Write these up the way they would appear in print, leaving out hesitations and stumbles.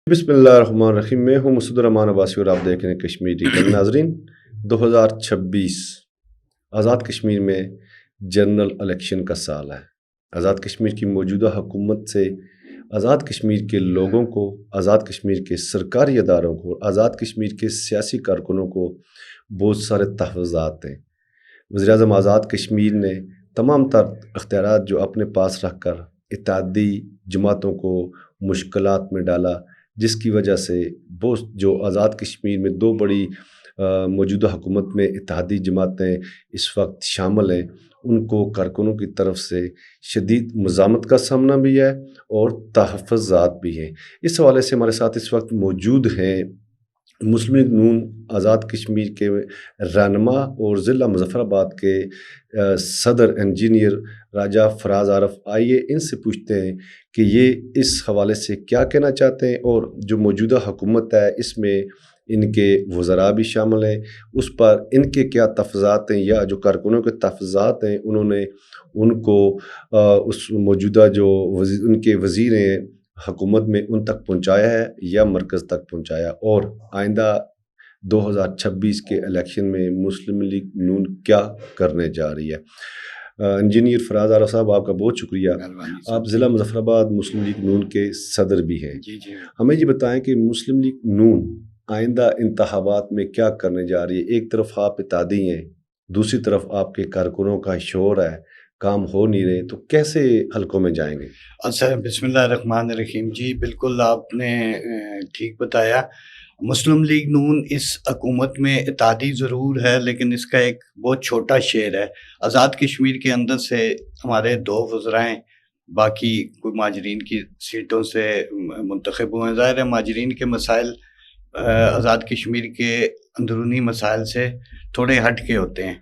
بسم اللہ الرحمن الرحیم. میں ہوں مسعود الرحمان عباسی اور آپ دیکھ رہے ہیں کشمیر ڈیٹیل. ناظرین، 2026 آزاد کشمیر میں جنرل الیکشن کا سال ہے. آزاد کشمیر کی موجودہ حکومت سے آزاد کشمیر کے لوگوں کو، آزاد کشمیر کے سرکاری اداروں کو، آزاد کشمیر کے سیاسی کارکنوں کو بہت سارے تحفظات ہیں. وزیراعظم آزاد کشمیر نے تمام تر اختیارات جو اپنے پاس رکھ کر اتحادی جماعتوں کو مشکلات میں ڈالا، جس کی وجہ سے بہت جو آزاد کشمیر میں دو بڑی موجودہ حکومت میں اتحادی جماعتیں اس وقت شامل ہیں، ان کو کارکنوں کی طرف سے شدید مزاحمت کا سامنا بھی ہے اور تحفظات بھی ہیں. اس حوالے سے ہمارے ساتھ اس وقت موجود ہیں مسلم لیگ نون آزاد کشمیر کے رہنما اور ضلع مظفر آباد کے صدر انجینئر راجہ فراز عارف. آئیے ان سے پوچھتے ہیں کہ یہ اس حوالے سے کیا کہنا چاہتے ہیں، اور جو موجودہ حکومت ہے اس میں ان کے وزراء بھی شامل ہیں، اس پر ان کے کیا تحفظات ہیں، یا جو کارکنوں کے تحفظات ہیں انہوں نے ان کو اس موجودہ جو ان کے وزیر ہیں حکومت میں ان تک پہنچایا ہے یا مرکز تک پہنچایا، اور آئندہ 2026 کے الیکشن میں مسلم لیگ نون کیا کرنے جا رہی ہے. انجینئر فراز عارف صاحب، آپ کا بہت شکریہ. آپ ضلع مظفر آباد مسلم لیگ نون کے صدر بھی ہیں. ہمیں یہ بتائیں کہ مسلم لیگ نون آئندہ انتخابات میں کیا کرنے جا رہی ہے. ایک طرف آپ اتحادی ہیں، دوسری طرف آپ کے کارکنوں کا شور ہے، کام ہو نہیں رہے، تو کیسے حلقوں میں جائیں گے؟ اچھا، بسم اللہ الرحمن الرحیم. جی بالکل آپ نے ٹھیک بتایا. مسلم لیگ نون اس حکومت میں اتحادی ضرور ہے، لیکن اس کا ایک بہت چھوٹا شعر ہے. آزاد کشمیر کے اندر سے ہمارے 2 وزراء ہیں، باقی کوئی مہاجرین کی سیٹوں سے منتخب ہوئے ہیں. ظاہر ہے مہاجرین کے مسائل آزاد کشمیر کے اندرونی مسائل سے تھوڑے ہٹ کے ہوتے ہیں.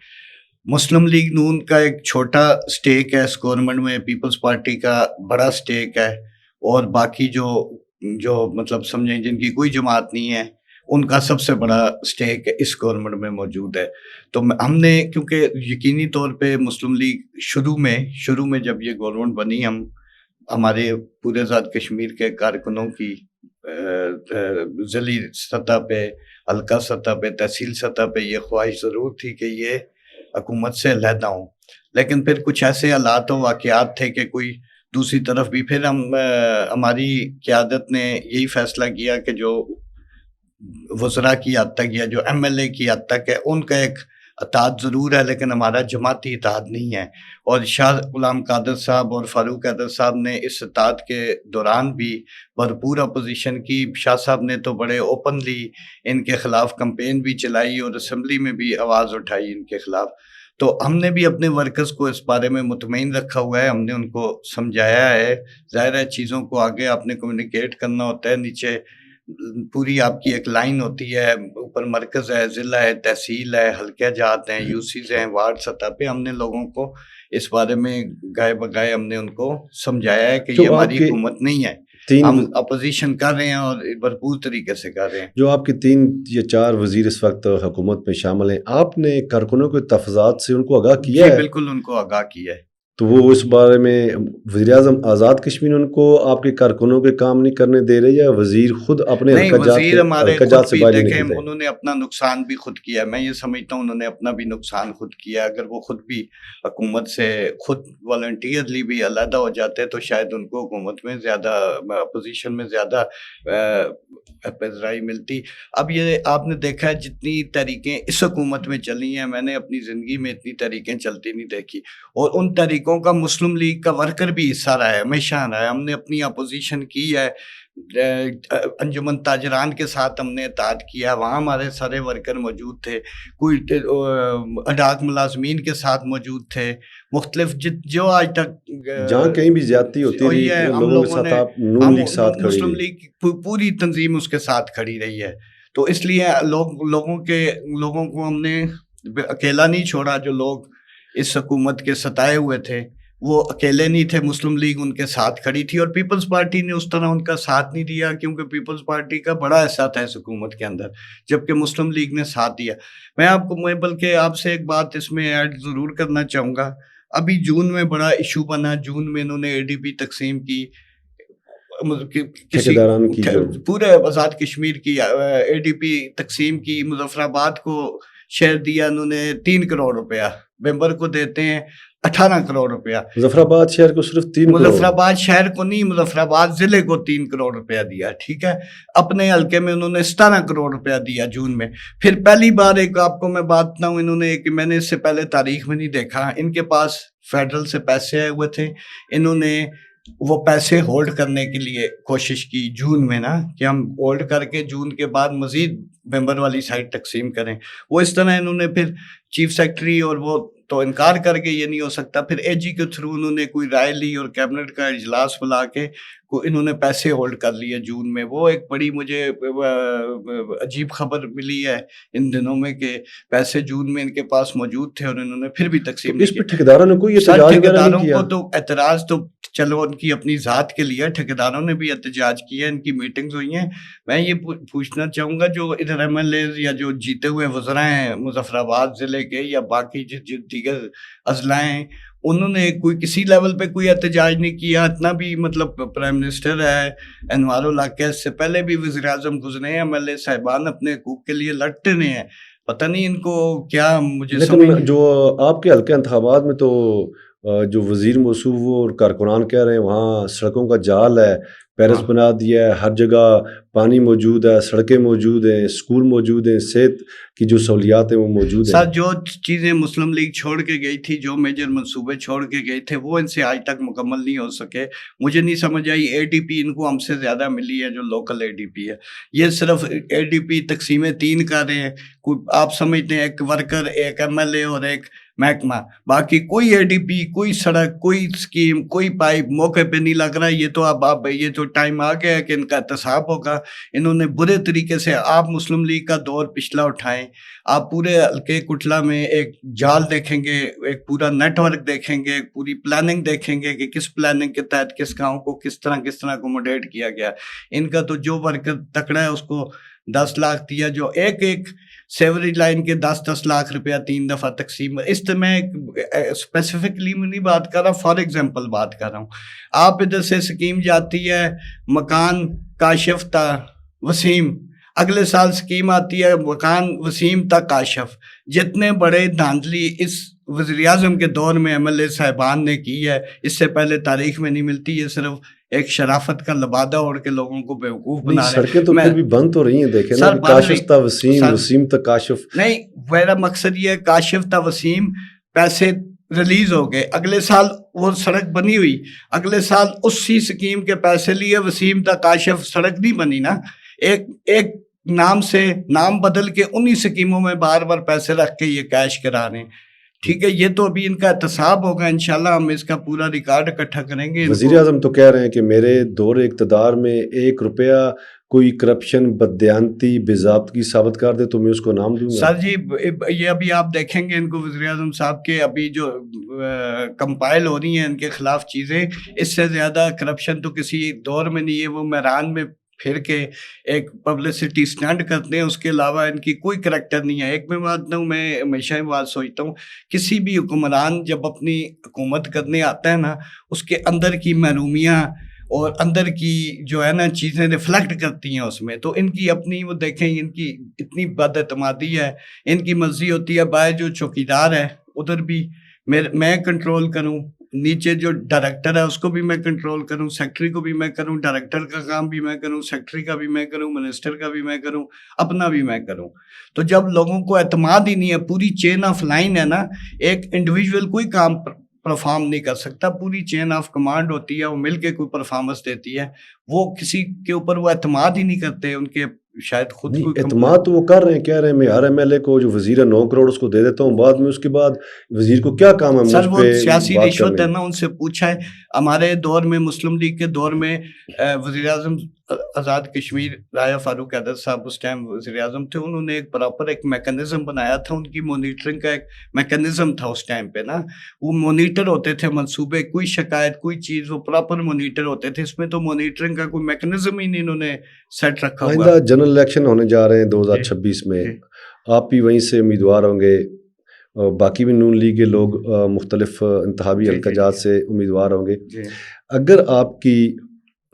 مسلم لیگ نون کا ایک چھوٹا سٹیک ہے اس گورنمنٹ میں، پیپلز پارٹی کا بڑا سٹیک ہے، اور باقی جو مطلب سمجھیں جن کی کوئی جماعت نہیں ہے ان کا سب سے بڑا سٹیک اس گورنمنٹ میں موجود ہے. تو ہم نے کیونکہ یقینی طور پہ مسلم لیگ شروع میں جب یہ گورنمنٹ بنی، ہمارے پورے آزاد کشمیر کے کارکنوں کی ضلعی سطح پہ، حلقہ سطح پہ، تحصیل سطح پہ یہ خواہش ضرور تھی کہ یہ حکومت سے علیحدہ ہوں. لیکن پھر کچھ ایسے حالات و واقعات تھے کہ کوئی دوسری طرف بھی پھر ہماری قیادت نے یہی فیصلہ کیا کہ جو وزراء کی حد تک یا جو ایم ایل اے کی حد تک ہے ان کا ایک اتحاد ضرور ہے، لیکن ہمارا جماعتی اتحاد نہیں ہے. اور شاہ غلام قادر صاحب اور فاروق حیدر صاحب نے اس اتحاد کے دوران بھی بھرپور اپوزیشن کی. شاہ صاحب نے تو بڑے اوپنلی ان کے خلاف کمپین بھی چلائی اور اسمبلی میں بھی آواز اٹھائی ان کے خلاف. تو ہم نے بھی اپنے ورکرز کو اس بارے میں مطمئن رکھا ہوا ہے، ہم نے ان کو سمجھایا ہے. ظاہر ہے چیزوں کو آگے آپ نے کمیونیکیٹ کرنا ہوتا ہے، نیچے پوری آپ کی ایک لائن ہوتی ہے، اوپر مرکز ہے، ضلع ہے، تحصیل ہے، حلقہ جات ہیں، یو سیز ہیں، وارڈ سطح پہ. ہم نے لوگوں کو اس بارے میں گائے بگائے ہم نے ان کو سمجھایا ہے کہ یہ ہماری حکومت نہیں ہے، ہم اپوزیشن کر رہے ہیں اور بھرپور طریقے سے کر رہے ہیں. جو آپ کے 3 یا 4 وزیر اس وقت حکومت میں شامل ہیں، آپ نے کارکنوں کے تحفظات سے ان کو آگاہ کیا ہے؟ جی بالکل ان کو آگاہ کیا ہے. تو وہ اس بارے میں وزیراعظم آزاد کشمیر ان کو آپ کے کارکنوں کے کام نہیں کرنے دے رہے، یا وزیر خود اپنے نہیں، وزیر ہمارے خود بھی دیکھیں نہیں؟ انہوں نے اپنا نقصان بھی خود کیا. میں یہ سمجھتا ہوں انہوں نے اپنا بھی نقصان خود کیا. اگر وہ خود بھی حکومت سے خود والنٹیئرلی بھی علیحدہ ہو جاتے تو شاید ان کو حکومت میں زیادہ، اپوزیشن میں زیادہ پذیرائی ملتی. اب یہ آپ نے دیکھا ہے جتنی تحریکیں اس حکومت میں چلی ہیں، میں نے اپنی زندگی میں اتنی تحریکیں چلتی نہیں دیکھی، اور ان تحریکوں کا مسلم لیگ کا ورکر بھی حصہ رہا ہے، ہمیشہ رہا ہے. ہم نے اپنی اپوزیشن کی ہے، انجمن تاجران کے ساتھ ہم نے اتحاد کیا، وہاں ہمارے سارے ورکر موجود تھے. کوئی اڈاک ملازمین کے ساتھ موجود تھے، مختلف جو آج تک جہاں کہیں بھی زیادتی ہوتی رہی ہم لوگوں نے، مسلم لیگ پوری تنظیم اس کے ساتھ کھڑی رہی ہے. تو اس لیے لوگوں کو ہم نے اکیلا نہیں چھوڑا. جو لوگ اس حکومت کے ستائے ہوئے تھے وہ اکیلے نہیں تھے، مسلم لیگ ان کے ساتھ کھڑی تھی، اور پیپلز پارٹی نے اس طرح ان کا ساتھ نہیں دیا کیونکہ پیپلز پارٹی کا بڑا حصہ تھا اس حکومت کے اندر، جبکہ مسلم لیگ نے ساتھ دیا. میں بلکہ آپ سے ایک بات اس میں ایڈ ضرور کرنا چاہوں گا. ابھی جون میں بڑا ایشو بنا، جون میں انہوں نے ADP تقسیم کی. ٹھیکیداران کی جو پورے آزاد کشمیر کی ADP تقسیم کی، مظفر آباد کو شہر دیا انہوں نے 3 کروڑ روپیہ، ممبر کو دیتے ہیں 18 کروڑ روپیہ، مظفر آباد شہر کو صرف 3 کروڑ، مظفر آباد شہر کو نہیں، مظفر آباد ضلع کو 3 کروڑ روپیہ دیا، ٹھیک ہے. اپنے حلقے میں انہوں نے 17 کروڑ روپیہ دیا جون میں. پھر پہلی بار ایک آپ کو میں بات بتاؤں، انہوں نے کہ میں نے اس سے پہلے تاریخ میں نہیں دیکھا، ان کے پاس فیڈرل سے پیسے آئے ہوئے تھے، انہوں نے وہ پیسے ہولڈ کرنے کے لیے کوشش کی جون میں نا، کہ ہم ہولڈ کر کے جون کے بعد مزید ممبر والی سائٹ تقسیم کریں. وہ اس طرح انہوں نے پھر چیف سیکرٹری اور وہ تو انکار کر کے یہ نہیں ہو سکتا، پھر AG کے تھرو انہوں نے کوئی رائے لی اور کیبنٹ کا اجلاس بلا کے انہوں نے پیسے ہولڈ کر لیے جون میں. وہ ایک بڑی مجھے عجیب خبر ملی ہے ان دنوں میں کہ پیسے جون میں ان کے پاس موجود تھے اور انہوں نے پھر بھی تقسیم اس پہ ٹھیکیداروں نے کوئی احتجاج وغیرہ نہیں کیا؟ کو تو اعتراض تو چلو ان کی اپنی ذات کے لیے، ٹھیکیداروں نے بھی احتجاج کیا، ان کی میٹنگز ہوئی ہیں. میں یہ پوچھنا چاہوں گا جو ادھر MLAs یا جو جیتے ہوئے وزراء ہیں مظفر آباد ضلع کے یا باقی جو دیگر اضلاع ہیں، انہوں نے کوئی کسی لیول پہ کوئی احتجاج نہیں کیا. اتنا بھی مطلب پرائم منسٹر ہے انوار الحق کے، اس سے پہلے بھی وزیر اعظم گزرے ہیں، MLA صاحبان اپنے حقوق کے لیے لڑتے رہے ہیں. پتہ نہیں ان کو کیا، مجھے لیکن جو آپ کے حلقے انتخابات میں تو جو وزیر موصوف اور کارکنان کہہ رہے ہیں وہاں سڑکوں کا جال ہے، پیرس بنا دیا ہے، ہر جگہ پانی موجود ہے، سڑکیں موجود ہیں، اسکول موجود ہیں، صحت کی جو سہولیات ہیں وہ موجود ہیں. سر جو چیزیں مسلم لیگ چھوڑ کے گئی تھی، جو میجر منصوبے چھوڑ کے گئے تھے، وہ ان سے آج تک مکمل نہیں ہو سکے. مجھے نہیں سمجھ آئی ADP ان کو ہم سے زیادہ ملی ہے جو لوکل ADP ہے. یہ صرف ADP تقسیم 3 کر رہے ہیں، کوئی آپ سمجھتے ہیں ایک ورکر، ایک MLA اور ایک محکمہ، باقی کوئی ADP، کوئی سڑک، کوئی اسکیم، کوئی پائپ موقع پہ نہیں لگ رہا. یہ تو اب یہ تو ٹائم آ گیا ہے کہ ان کا احتساب ہوگا. انہوں نے برے طریقے سے، آپ مسلم لیگ کا دور پچھلا اٹھائیں، آپ پورے حلقے کٹلہ میں ایک جال دیکھیں گے، ایک پورا نیٹ ورک دیکھیں گے، پوری پلاننگ دیکھیں گے کہ کس پلاننگ کے تحت کس گاؤں کو کس طرح اکوموڈیٹ کیا گیا. ان کا تو جو ورکر تکڑا ہے اس کو 10 لاکھ دیا، جو ایک سیوریج لائن کے 10 لاکھ روپیہ 3 دفعہ تقسیم. اس طرح میں اسپیسیفکلی نہیں بات کر رہا، فار ایگزامپل بات کر رہا ہوں. آپ ادھر سے اسکیم جاتی ہے مکان کاشف تا وسیم، اگلے سال اسکیم آتی ہے مکان وسیم تا کاشف. جتنے بڑے دھاندلی اس وزیر اعظم کے دور میں MLA صاحبان نے کی ہے، اس سے پہلے تاریخ میں نہیں ملتی. یہ صرف ایک شرافت کا لبادہ اوڑھ کے لوگوں کو بیوقوف بنا رہے ہیں. سڑکیں تو پھر بھی بند تو رہی ہیں، دیکھیں نا، کاشف تا وسیم، وسیم تا کاشف. نہیں، میرا مقصد یہ ہے کاشف تا وسیم پیسے ریلیز ہو گئے، اگلے سال وہ سڑک بنی ہوئی، اگلے سال اسی اسکیم کے پیسے لیے وسیم تا کاشف سڑک نہیں بنی نا. ایک نام سے نام بدل کے انہی سکیموں میں بار بار پیسے رکھ کے یہ کیش کرا رہے ہیں. ٹھیک ہے، یہ تو ابھی ان کا احتساب ہوگا، انشاءاللہ ہم اس کا پورا ریکارڈ اکٹھا کریں گے. وزیر اعظم تو کہہ رہے ہیں کہ میرے دور اقتدار میں 1 روپیہ کوئی کرپشن، بددیانتی، بے ضابطگی ثابت کر دے تو میں اس کو نام دوں گا. سر جی یہ ابھی آپ دیکھیں گے ان کو وزیر اعظم صاحب کے ابھی جو کمپائل ہو رہی ہیں ان کے خلاف چیزیں، اس سے زیادہ کرپشن تو کسی دور میں نہیں ہے. وہ میدان میں پھر کے ایک پبلسٹی اسٹنٹ کرتے ہیں، اس کے علاوہ ان کی کوئی کریکٹر نہیں ہے. ایک میں بات ہوں، میں ہمیشہ یہ بات سوچتا ہوں، کسی بھی حکمران جب اپنی حکومت کرنے آتا ہے نا، اس کے اندر کی محرومیاں اور اندر کی جو ہے نا چیزیں ریفلیکٹ کرتی ہیں اس میں. تو ان کی اپنی وہ دیکھیں، ان کی اتنی بد اعتمادی ہے، ان کی مرضی ہوتی ہے باہر جو چوکیدار ہے ادھر بھی میں کنٹرول کروں، نیچے جو ڈائریکٹر ہے اس کو بھی میں کنٹرول کروں، سیکٹری کو بھی میں کروں، ڈائریکٹر کا کام بھی میں کروں، سیکٹری کا بھی میں کروں، منسٹر کا بھی میں کروں، اپنا بھی میں کروں. تو جب لوگوں کو اعتماد ہی نہیں ہے، پوری چین آف لائن ہے نا، ایک انڈیویجول کوئی کام پرفارم نہیں کر سکتا، پوری چین آف کمانڈ ہوتی ہے، وہ مل کے کوئی پرفارمنس دیتی ہے. وہ کسی کے اوپر وہ اعتماد ہی نہیں کرتے، ان کے شاید خود کوئی اعتماد تو وہ کر رہے ہیں، کہہ رہے ہیں میں ہر MLA کو جو وزیر ہے 9 کروڑ اس کو دے دیتا ہوں، بعد میں اس کے بعد وزیر کو کیا کام ہے؟ سر وہ سیاسی رشوت ہے نا، ان سے پوچھا ہے. ہمارے دور میں، مسلم لیگ کے دور میں، وزیر اعظم آزاد کشمیر راجہ فاروق حیدر صاحب اس ٹائم وزیر اعظم تھے، انہوں نے ایک پراپر ایک میکانزم بنایا تھا، ان کی مانیٹرنگ کا ایک میکانزم تھا اس ٹائم پہ نا. وہ مانیٹر ہوتے تھے منصوبے، کوئی شکایت کوئی چیز وہ پراپر مانیٹر ہوتے تھے. اس میں تو مانیٹرنگ کا کوئی میکانزم ہی نہیں انہوں نے سیٹ رکھا ہوا. آئندہ جنرل الیکشن ہونے جا رہے ہیں 2026 میں، آپ بھی وہیں سے امیدوار ہوں گے، باقی بھی نون لیگ کے لوگ مختلف انتخابی حلقہ جات سے امیدوار ہوں گے. اگر آپ کی